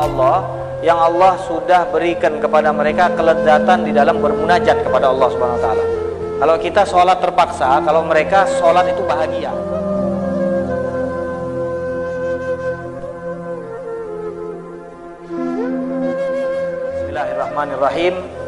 hamba-hamba Allah yang Allah sudah berikan kepada mereka kelezatan di dalam bermunajat kepada Allah Subhanahu wa taala. Kalau kita sholat terpaksa, kalau mereka sholat itu bahagia. Bismillahirrahmanirrahim.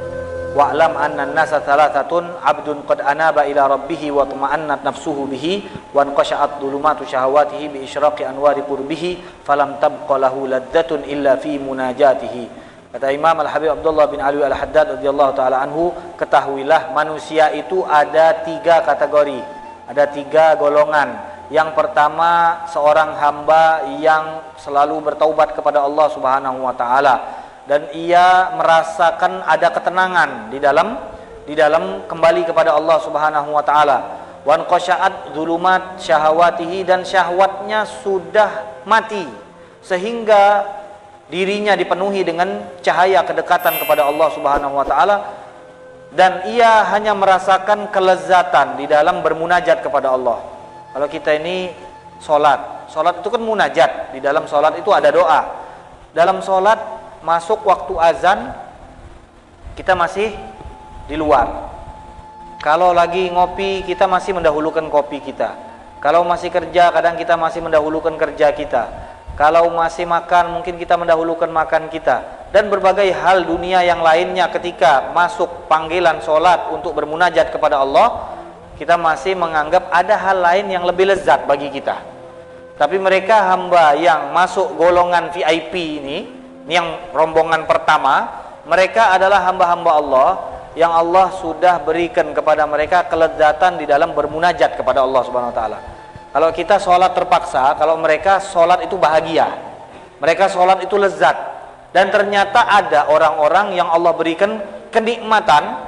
Wa'lam anna an-nasa thalathatun 'abdun qad anaba ila rabbih wa tuma'annat nafsuhu bihi wa anqasha'at dhulumatu syahawatihi bi isyraqi anwari qurbihi falam tabqa lahu ladzatun illa fi munajatihi. Kata Imam Al-Habib Abdullah bin Ali Al-Haddad radhiyallahu taala anhu, ketahuilah manusia itu ada 3 kategori, ada 3 golongan. Yang pertama, seorang hamba yang selalu bertaubat kepada Allah Subhanahu wa taala dan ia merasakan ada ketenangan di dalam kembali kepada Allah Subhanahu wa taala. Wan qasya'at dzulumat syahawatihi, dan syahwatnya sudah mati sehingga dirinya dipenuhi dengan cahaya kedekatan kepada Allah Subhanahu wa taala, dan ia hanya merasakan kelezatan di dalam bermunajat kepada Allah. Kalau kita ini salat itu kan munajat, di dalam salat itu ada doa. Dalam salat masuk waktu azan kita masih di luar. Kalau lagi ngopi kita masih mendahulukan kopi kita. Kalau masih kerja kadang kita masih mendahulukan kerja kita. Kalau masih makan mungkin kita mendahulukan makan kita. Dan berbagai hal dunia yang lainnya, ketika masuk panggilan sholat untuk bermunajat kepada Allah, kita masih menganggap ada hal lain yang lebih lezat bagi kita. Tapi mereka hamba yang masuk golongan VIP ini yang rombongan pertama, mereka adalah hamba-hamba Allah yang Allah sudah berikan kepada mereka kelezatan di dalam bermunajat kepada Allah Subhanahu wa taala. Kalau kita sholat terpaksa, kalau mereka sholat itu bahagia, mereka sholat itu lezat. Dan ternyata ada orang-orang yang Allah berikan kenikmatan,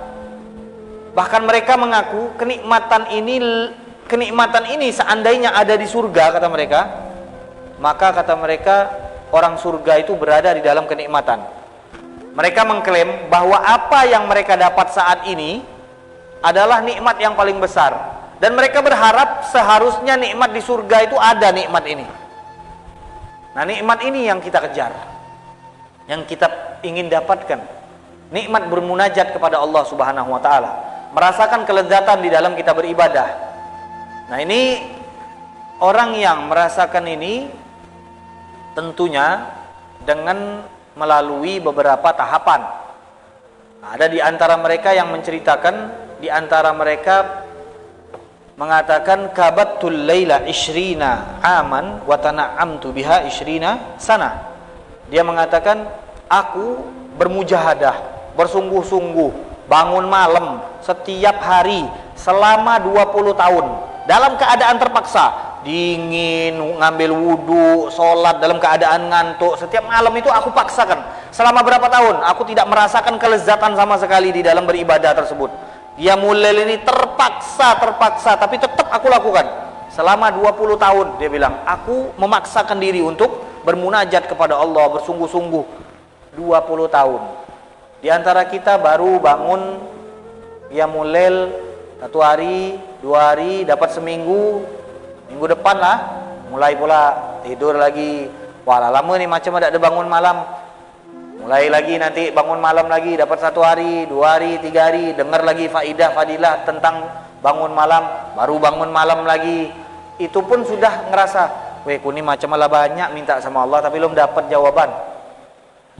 bahkan mereka mengaku kenikmatan ini seandainya ada di surga, kata mereka, maka kata mereka orang surga itu berada di dalam kenikmatan. Mereka mengklaim bahwa apa yang mereka dapat saat ini adalah nikmat yang paling besar. Dan mereka berharap seharusnya nikmat di surga itu ada nikmat ini. Nah, nikmat ini yang kita kejar, yang kita ingin dapatkan. Nikmat bermunajat kepada Allah Subhanahu wa taala, merasakan kelezatan di dalam kita beribadah. Nah, ini orang yang merasakan ini tentunya dengan melalui beberapa tahapan. Nah, ada di antara mereka yang menceritakan, di antara mereka mengatakan kabattul laila 20 aman wa tana'amtu biha 20 sana. Dia mengatakan, aku bermujahadah, bersungguh-sungguh, bangun malam setiap hari selama 20 tahun dalam keadaan terpaksa, dingin, ngambil wudhu, sholat dalam keadaan ngantuk. Setiap malam itu aku paksakan. Selama berapa tahun? Aku tidak merasakan kelezatan sama sekali di dalam beribadah tersebut. Dia mulai ini terpaksa, tapi tetap aku lakukan. Selama 20 tahun, dia bilang, aku memaksakan diri untuk bermunajat kepada Allah, bersungguh-sungguh 20 tahun. Di antara kita baru bangun qiyamul 1 hari, 2 hari, dapat seminggu, minggu depan lah mulai pula tidur lagi. Wah, lama nih macam ada bangun malam. Mulai lagi nanti bangun malam lagi, dapat 1 hari, 2 hari, 3 hari, dengar lagi fadilah tentang bangun malam, baru bangun malam lagi. Itu pun sudah ngerasa, weh kuni macam malah banyak minta sama Allah tapi belum dapat jawaban.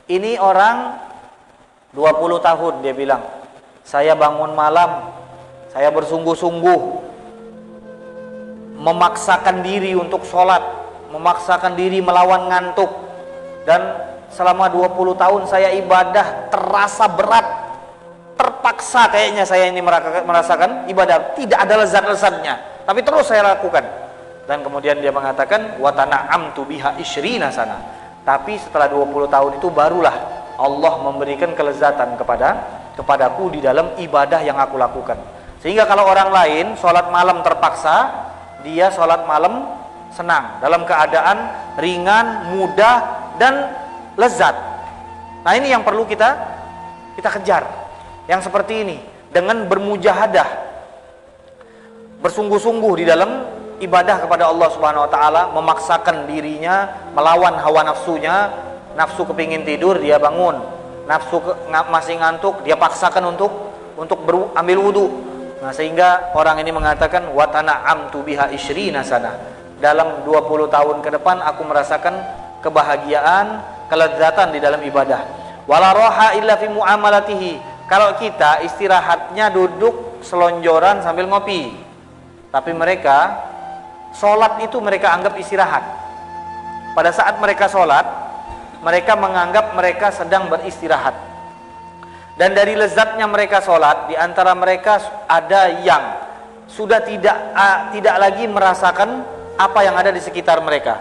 Ini orang 20 tahun dia bilang, saya bangun malam, saya bersungguh-sungguh memaksakan diri untuk sholat, memaksakan diri melawan ngantuk, dan selama 20 tahun saya ibadah terasa berat, terpaksa kayaknya saya ini merasakan ibadah tidak ada lezat-lezatnya, tapi terus saya lakukan. Dan kemudian dia mengatakan wa tana'amtu biha 20 sana. Tapi setelah 20 tahun itu barulah Allah memberikan kelezatan kepadaku di dalam ibadah yang aku lakukan. Sehingga kalau orang lain sholat malam terpaksa, dia sholat malam senang, dalam keadaan ringan, mudah, dan lezat. Nah, ini yang perlu kita kejar, yang seperti ini, dengan bermujahadah, bersungguh-sungguh di dalam ibadah kepada Allah Subhanahu wa taala, memaksakan dirinya, melawan hawa nafsunya, nafsu kepingin tidur dia bangun, nafsu masih ngantuk dia paksakan untuk ambil wudu. Nah, sehingga orang ini mengatakan wa tana'amtu biha isyrina sana. Dalam 20 tahun ke depan aku merasakan kebahagiaan, kelezatan di dalam ibadah. Wala roha illa fi muamalatihi. Kalau kita istirahatnya duduk selonjoran sambil ngopi. Tapi mereka sholat itu mereka anggap istirahat. Pada saat mereka sholat, mereka menganggap mereka sedang beristirahat. Dan dari lezatnya mereka sholat, di antara mereka ada yang sudah tidak lagi merasakan apa yang ada di sekitar mereka.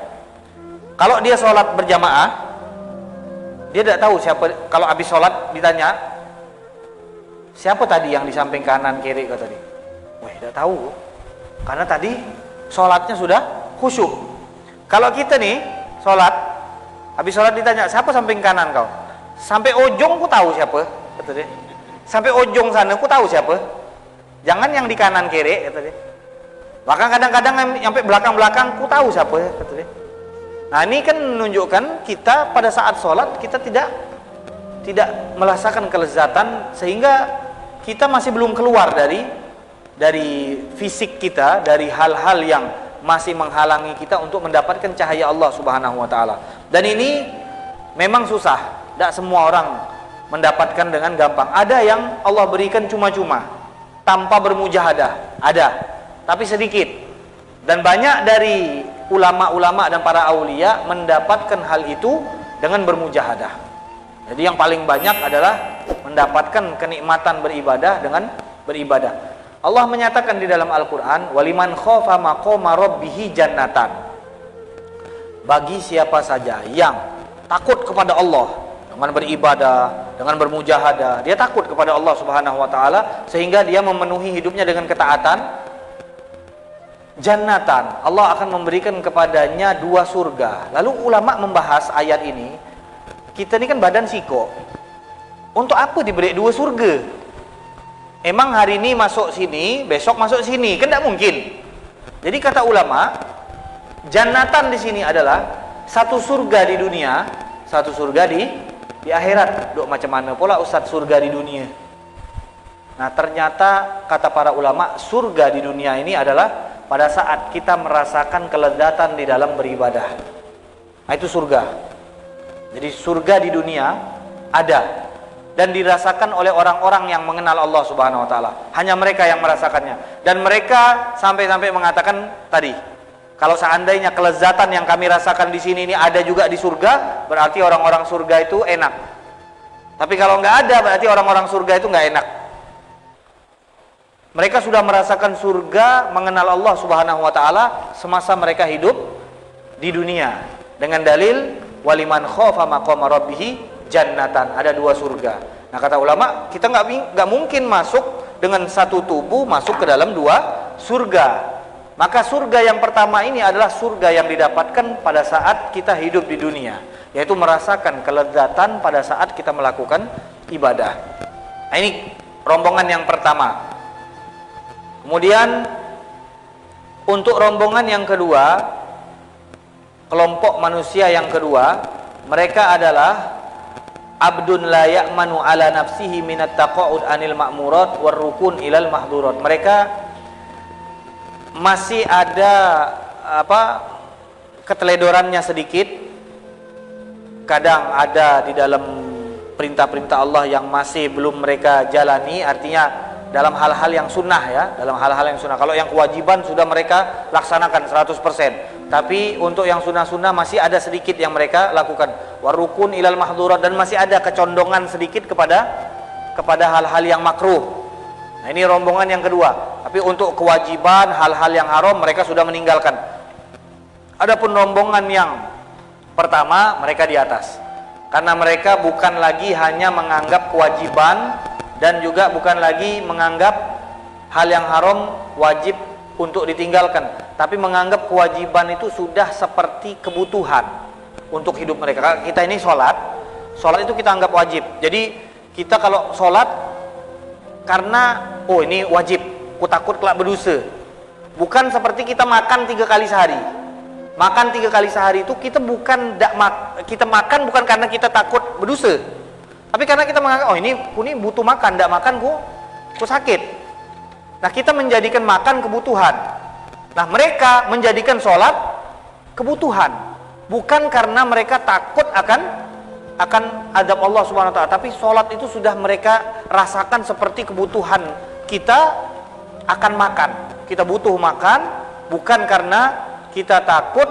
Kalau dia sholat berjamaah, dia tidak tahu siapa. Kalau habis sholat ditanya, siapa tadi yang di samping kanan kiri kata dia? Wah, tidak tahu. Karena tadi sholatnya sudah khusyuk. Kalau kita nih sholat, habis sholat ditanya, siapa samping kanan kau? Sampai ujung ku tahu siapa, kata dia. Sampai ujung sana ku tahu siapa. Jangan yang di kanan kiri, kata dia. Bahkan kadang-kadang sampai belakang-belakang ku tahu siapa, kata dia. Nah, ini kan menunjukkan kita pada saat sholat kita tidak merasakan kelezatan, sehingga kita masih belum keluar dari fisik kita, dari hal-hal yang masih menghalangi kita untuk mendapatkan cahaya Allah Subhanahu wa taala. Dan ini memang susah, tidak semua orang mendapatkan dengan gampang. Ada yang Allah berikan cuma-cuma tanpa bermujahadah, ada, tapi sedikit. Dan banyak dari ulama-ulama dan para aulia mendapatkan hal itu dengan bermujahadah. Jadi yang paling banyak adalah mendapatkan kenikmatan beribadah dengan beribadah. Allah menyatakan di dalam Al-Quran, waliman khofa maqama rabbihi jannatan. Bagi siapa saja yang takut kepada Allah dengan beribadah, dengan bermujahadah, dia takut kepada Allah Subhanahu wa taala sehingga dia memenuhi hidupnya dengan ketaatan, jannatan, Allah akan memberikan kepadanya 2 surga. Lalu ulama membahas ayat ini, kita ini kan badan siko, untuk apa diberi 2 surga? Emang hari ini masuk sini, besok masuk sini, kan tidak mungkin. Jadi kata ulama, jannatan di sini adalah 1 surga di dunia, 1 surga di akhirat. Duk macam mana pula Ustaz surga di dunia? Nah, ternyata kata para ulama, surga di dunia ini adalah pada saat kita merasakan kelezatan di dalam beribadah. Nah, itu surga. Jadi surga di dunia ada dan dirasakan oleh orang-orang yang mengenal Allah Subhanahu wa taala. Hanya mereka yang merasakannya. Dan mereka sampai-sampai mengatakan tadi, kalau seandainya kelezatan yang kami rasakan di sini ini ada juga di surga, berarti orang-orang surga itu enak. Tapi kalau nggak ada, berarti orang-orang surga itu nggak enak. Mereka sudah merasakan surga, mengenal Allah Subhanahu wa taala semasa mereka hidup di dunia. Dengan dalil waliman khofa maqama rabbih jannatan, ada 2 surga. Nah, kata ulama, kita nggak mungkin masuk dengan 1 tubuh masuk ke dalam 2 surga. Maka surga yang pertama ini adalah surga yang didapatkan pada saat kita hidup di dunia, yaitu merasakan kelezatan pada saat kita melakukan ibadah. Nah, ini rombongan yang pertama. Kemudian untuk rombongan yang kedua, kelompok manusia yang kedua, mereka adalah abdun la ya'manu ala nafsihi minat taqa'ud anil ma'murat war rukun ilal mahdurat. Mereka masih ada keteledorannya sedikit. Kadang ada di dalam perintah-perintah Allah yang masih belum mereka jalani, artinya dalam hal-hal yang sunnah ya, dalam hal-hal yang sunnah. Kalau yang kewajiban sudah mereka laksanakan 100%. Tapi untuk yang sunnah-sunnah masih ada sedikit yang mereka lakukan. Warukun ilal mahdurat, dan masih ada kecondongan sedikit kepada hal-hal yang makruh. Nah, ini rombongan yang kedua. Tapi untuk kewajiban, hal-hal yang haram mereka sudah meninggalkan. Adapun rombongan yang pertama, mereka di atas. Karena mereka bukan lagi hanya menganggap kewajiban dan juga bukan lagi menganggap hal yang haram wajib untuk ditinggalkan, tapi menganggap kewajiban itu sudah seperti kebutuhan untuk hidup mereka. Kita ini sholat itu kita anggap wajib. Jadi kita kalau sholat karena ini wajib, ku takut kelak berdosa. Bukan seperti kita makan 3 kali sehari. Makan 3 kali sehari itu kita kita makan bukan karena kita takut berdosa, tapi karena kita menganggap oh ini butuh makan, tidak makan ku sakit. Nah, kita menjadikan makan kebutuhan. Nah, mereka menjadikan sholat kebutuhan, bukan karena mereka takut akan azab Allah Subhanahu wa taala, tapi sholat itu sudah mereka rasakan seperti kebutuhan kita akan makan. Kita butuh makan bukan karena kita takut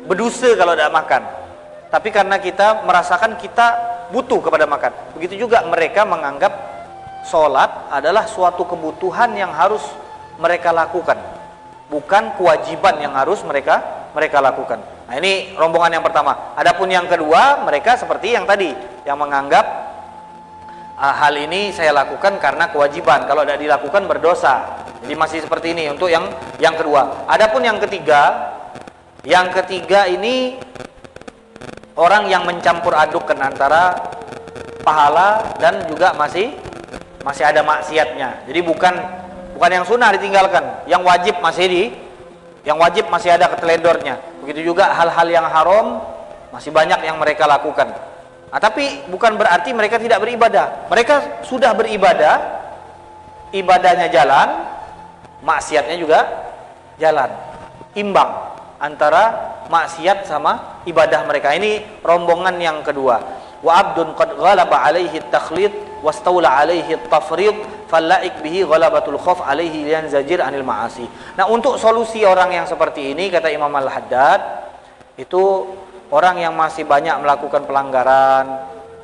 berdosa kalau tidak makan, tapi karena kita merasakan kita butuh kepada makan. Begitu juga mereka menganggap sholat adalah suatu kebutuhan yang harus mereka lakukan, bukan kewajiban yang harus mereka lakukan. Nah, ini rombongan yang pertama. Adapun yang kedua, mereka seperti yang tadi, yang menganggap hal ini saya lakukan karena kewajiban, kalau tidak dilakukan berdosa. Jadi masih seperti ini untuk yang kedua. Adapun yang ketiga ini orang yang mencampur adukkan antara pahala dan juga masih ada maksiatnya. Jadi bukan yang sunnah ditinggalkan, yang wajib masih ada keteledornya. Begitu juga hal-hal yang haram masih banyak yang mereka lakukan. Nah, tapi bukan berarti mereka tidak beribadah. Mereka sudah beribadah, ibadahnya jalan, maksiatnya juga jalan, imbang antara maksiat sama ibadah mereka. Ini rombongan yang kedua. Wa abdun qad ghalaba alaihi at-takhlid wastawla alaihi at-tafrid fallaik bihi ghalabatul khauf alaihi liyanzajir anil ma'asi. Nah, untuk solusi orang yang seperti ini, kata Imam Al-Haddad, itu orang yang masih banyak melakukan pelanggaran,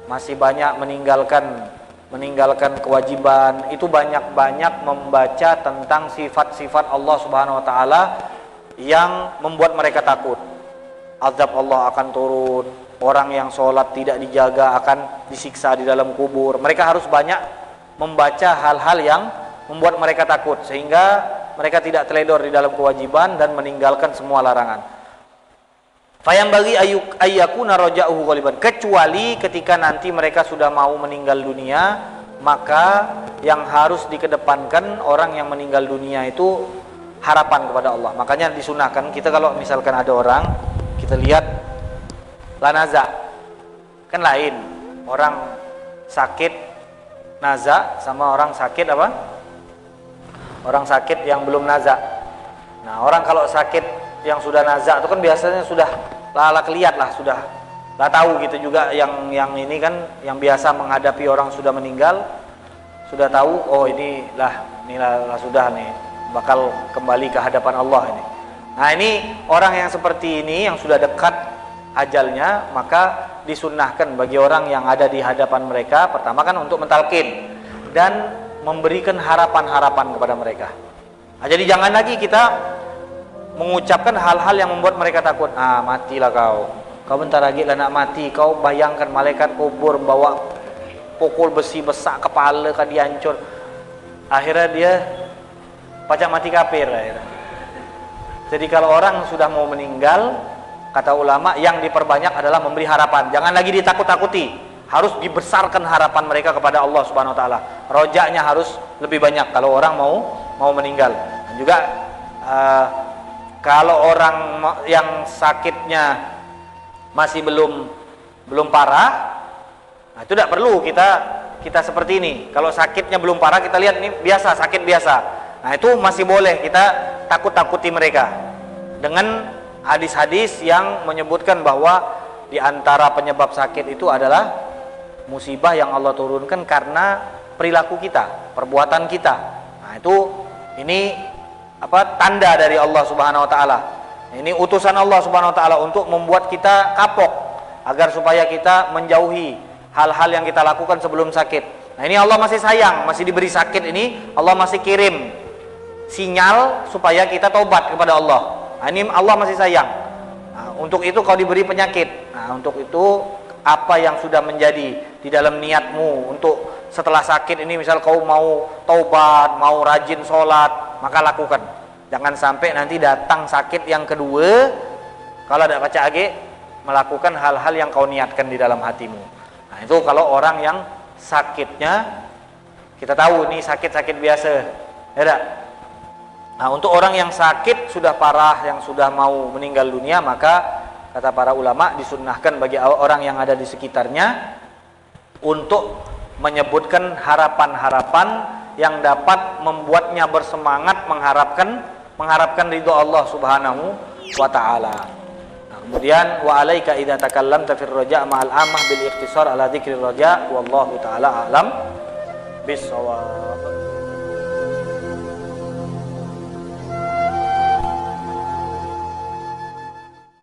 masih banyak meninggalkan kewajiban, itu banyak-banyak membaca tentang sifat-sifat Allah Subhanahu wa taala yang membuat mereka takut. Azab Allah akan turun, orang yang sholat tidak dijaga akan disiksa di dalam kubur. Mereka harus banyak membaca hal-hal yang membuat mereka takut, sehingga mereka tidak teledor di dalam kewajiban dan meninggalkan semua larangan. Fayam bagi ayyakuna raja'uhu ghaliban, kecuali ketika nanti mereka sudah mau meninggal dunia, maka yang harus dikedepankan orang yang meninggal dunia itu harapan kepada Allah. Makanya disunahkan kita kalau misalkan ada orang, kita lihat lanaza, kan lain orang sakit naza sama orang sakit apa? Orang sakit yang belum naza. Nah, orang kalau sakit yang sudah naza itu kan biasanya sudah kelihatan lah, sudah tahu gitu juga. Yang ini kan yang biasa menghadapi orang sudah meninggal, sudah tahu oh inilah sudah nih bakal kembali ke hadapan Allah ini. Nah, ini orang yang seperti ini yang sudah dekat ajalnya, maka disunnahkan bagi orang yang ada di hadapan mereka, pertama kan untuk mentalkin dan memberikan harapan-harapan kepada mereka. Nah, jadi jangan lagi kita mengucapkan hal-hal yang membuat mereka takut. Matilah kau bentar lagi lah nak mati. Kau bayangkan malaikat kubur bawa pukul besi besak kepala kan dihancur. Akhirnya dia pacak mati kafir akhirnya. Jadi kalau orang sudah mau meninggal, kata ulama, yang diperbanyak adalah memberi harapan. Jangan lagi ditakut-takuti, harus dibesarkan harapan mereka kepada Allah Subhanahu wa taala. Rojaknya harus lebih banyak kalau orang mau meninggal. Dan juga kalau orang yang sakitnya masih belum parah, nah itu tidak perlu kita seperti ini. Kalau sakitnya belum parah, kita lihat ini biasa, sakit biasa. Nah, itu masih boleh kita takut-takuti mereka dengan hadis-hadis yang menyebutkan bahwa di antara penyebab sakit itu adalah musibah yang Allah turunkan karena perilaku kita, perbuatan kita. Nah, ini tanda dari Allah Subhanahu wa taala. Ini utusan Allah Subhanahu wa taala untuk membuat kita kapok agar supaya kita menjauhi hal-hal yang kita lakukan sebelum sakit. Nah, ini Allah masih sayang, masih diberi sakit ini, Allah masih kirim sinyal supaya kita taubat kepada Allah. Nah, ini Allah masih sayang. Nah, untuk itu kau diberi penyakit. Nah, untuk itu apa yang sudah menjadi di dalam niatmu untuk setelah sakit ini, misal kau mau taubat, mau rajin sholat, maka lakukan. Jangan sampai nanti datang sakit yang kedua, kalau ada baca age, melakukan hal-hal yang kau niatkan di dalam hatimu. Nah, itu kalau orang yang sakitnya kita tahu ini sakit-sakit biasa, ya tak? Nah, untuk orang yang sakit sudah parah, yang sudah mau meninggal dunia, maka kata para ulama disunnahkan bagi orang yang ada di sekitarnya untuk menyebutkan harapan-harapan yang dapat membuatnya bersemangat mengharapkan ridho Allah Subhanahu wa taala. Nah, kemudian wa alaika idza takallamta fir raja' ma'al ammah bil ikhtisar ala dzikrir raja' wallahu taala a'lam bissawab.